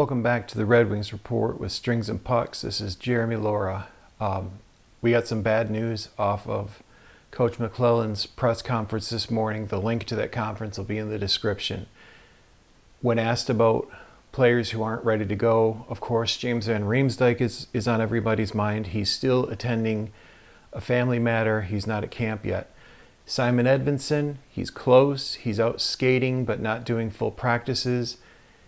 Welcome back to the Red Wings Report with Strings and Pucks. This is Jeremy Laura. We got some bad news off of Coach McClellan's press conference this morning. The link to that conference will be in the description. When asked about players who aren't ready to go, of course, James Van Riemsdyk is on everybody's mind. He's still attending a family matter. He's not at camp yet. Simon Edvinsson, he's close. He's out skating but not doing full practices.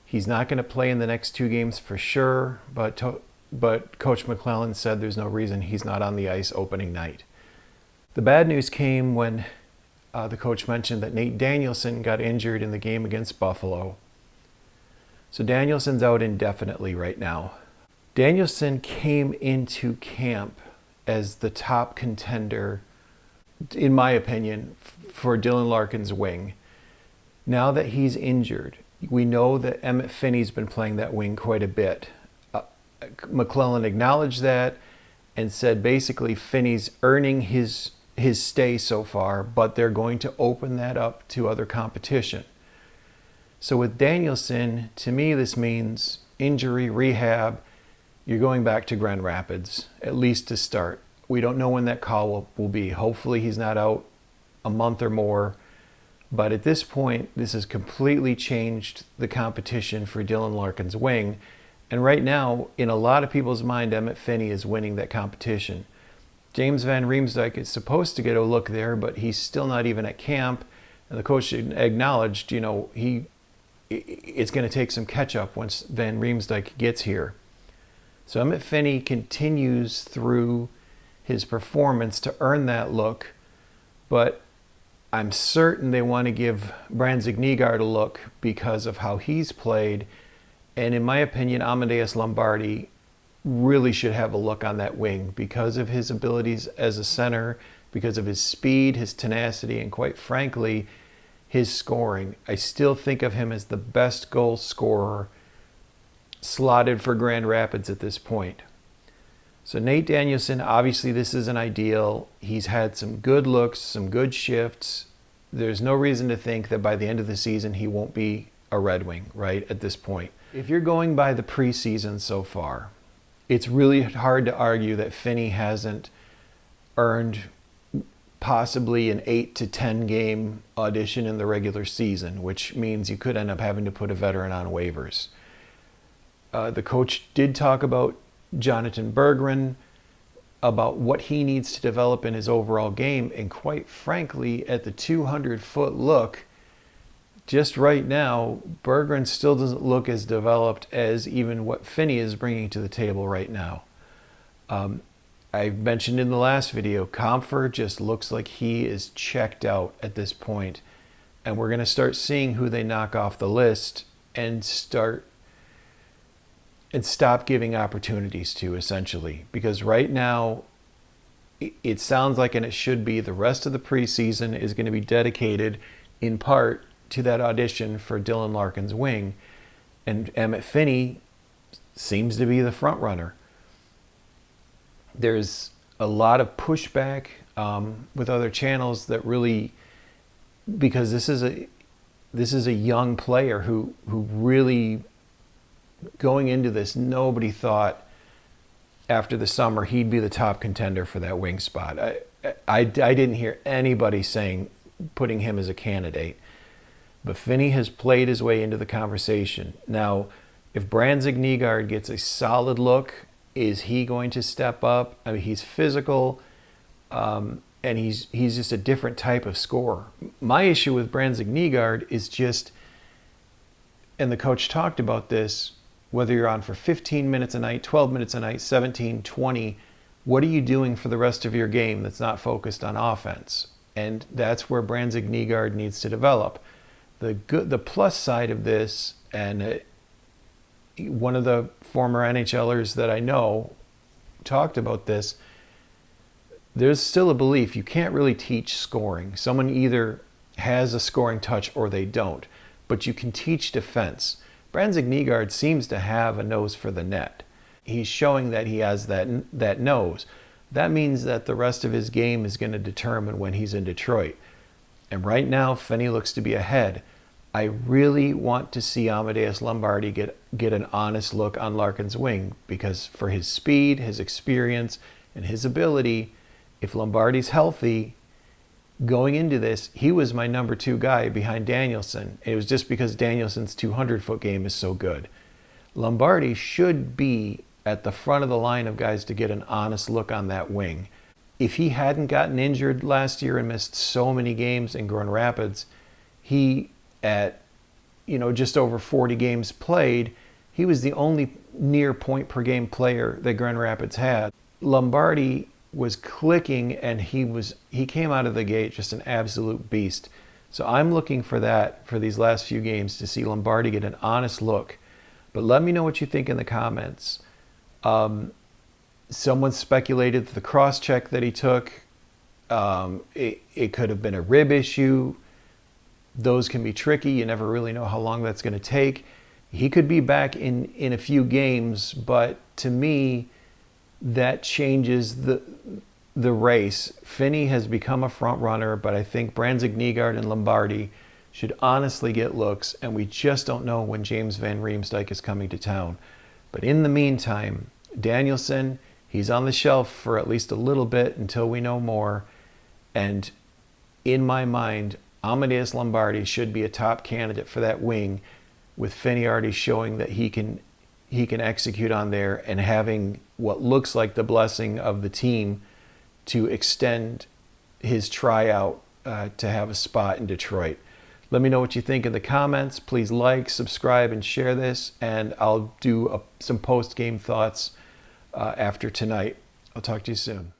He's not going to play in the next 2 games for sure, but Coach McClellan said there's no reason he's not on the ice opening night. The bad news came when the coach mentioned that Nate Danielson got injured in the game against Buffalo. So Danielson's out indefinitely right now. Danielson came into camp as the top contender, in my opinion, for Dylan Larkin's wing. Now that he's injured, we know that Emmitt Finnie's been playing that wing quite a bit. McClellan acknowledged that and said basically Finnie's earning his stay so far, but they're going to open that up to other competition. So with Danielson, to me this means injury, rehab. You're going back to Grand Rapids, at least to start. We don't know when that call will be. Hopefully he's not out a month or more. But at this point, this has completely changed the competition for Dylan Larkin's wing. And right now, in a lot of people's mind, Emmitt Finnie is winning that competition. James Van Riemsdyk is supposed to get a look there, but he's still not even at camp. And the coach acknowledged, it's going to take some catch up once Van Riemsdyk gets here. So Emmitt Finnie continues through his performance to earn that look, but I'm certain they want to give Brandsegg-Nygard a look because of how he's played. And in my opinion, Amadeus Lombardi really should have a look on that wing because of his abilities as a center, because of his speed, his tenacity, and quite frankly, his scoring. I still think of him as the best goal scorer slotted for Grand Rapids at this point. So Nate Danielson, obviously this isn't ideal. He's had some good looks, some good shifts. There's no reason to think that by the end of the season he won't be a Red Wing, right, at this point. If you're going by the preseason so far, it's really hard to argue that Finnie hasn't earned possibly an 8 to 10 game audition in the regular season, which means you could end up having to put a veteran on waivers. The coach did talk about Jonathan Berggren, about what he needs to develop in his overall game, and quite frankly, at the 200-foot look, just right now, Berggren still doesn't look as developed as even what Finnie is bringing to the table right now. I mentioned in the last video, Comfer just looks like he is checked out at this point, and we're going to start seeing who they knock off the list and stop giving opportunities to, essentially. Because right now, it sounds like, and it should be, the rest of the preseason is going to be dedicated in part to that audition for Dylan Larkin's wing. And Emmitt Finnie seems to be the front runner. There's a lot of pushback with other channels that really, because this is a young player who really, going into this, nobody thought after the summer he'd be the top contender for that wing spot. I didn't hear anybody saying putting him as a candidate. But Finnie has played his way into the conversation. Now, if Brandsegg-Nygard gets a solid look, is he going to step up? I mean, he's physical, and he's just a different type of scorer. My issue with Brandsegg-Nygard is just, and the coach talked about this, whether you're on for 15 minutes a night, 12 minutes a night, 17, 20, what are you doing for the rest of your game that's not focused on offense? And that's where Brandsegg-Nygard needs to develop. The plus side of this, and one of the former NHLers that I know talked about this, there's still a belief you can't really teach scoring. Someone either has a scoring touch or they don't, but you can teach defense. Brandsegg-Nygard seems to have a nose for the net. He's showing that he has that nose. That means that the rest of his game is going to determine when he's in Detroit. And right now, Finnie looks to be ahead. I really want to see Amadeus Lombardi get an honest look on Larkin's wing, because for his speed, his experience, and his ability, if Lombardi's healthy, going into this, he was my number 2 guy behind Danielson. It was just because Danielson's 200-foot game is so good. Lombardi should be at the front of the line of guys to get an honest look on that wing. If he hadn't gotten injured last year and missed so many games in Grand Rapids, he, at just over 40 games played, he was the only near point per game player that Grand Rapids had. Lombardi was clicking, and he came out of the gate just an absolute beast. So I'm looking for that for these last few games, to see Lombardi get an honest look. But let me know what you think in the comments. Someone speculated that the cross check that he took, it could have been a rib issue. Those can be tricky. You never really know how long that's going to take. He could be back in a few games, but to me, that changes the race. Finnie has become a front runner, but I think Brandsegg-Nygard and Lombardi should honestly get looks, and we just don't know when James Van Riemsdyk is coming to town. But in the meantime, Danielson, he's on the shelf for at least a little bit until we know more. And in my mind, Amadeus Lombardi should be a top candidate for that wing, with Finnie already showing that he can execute on there, and having what looks like the blessing of the team to extend his tryout to have a spot in Detroit. Let me know what you think in the comments. Please like, subscribe, and share this, and I'll do some post-game thoughts after tonight. I'll talk to you soon.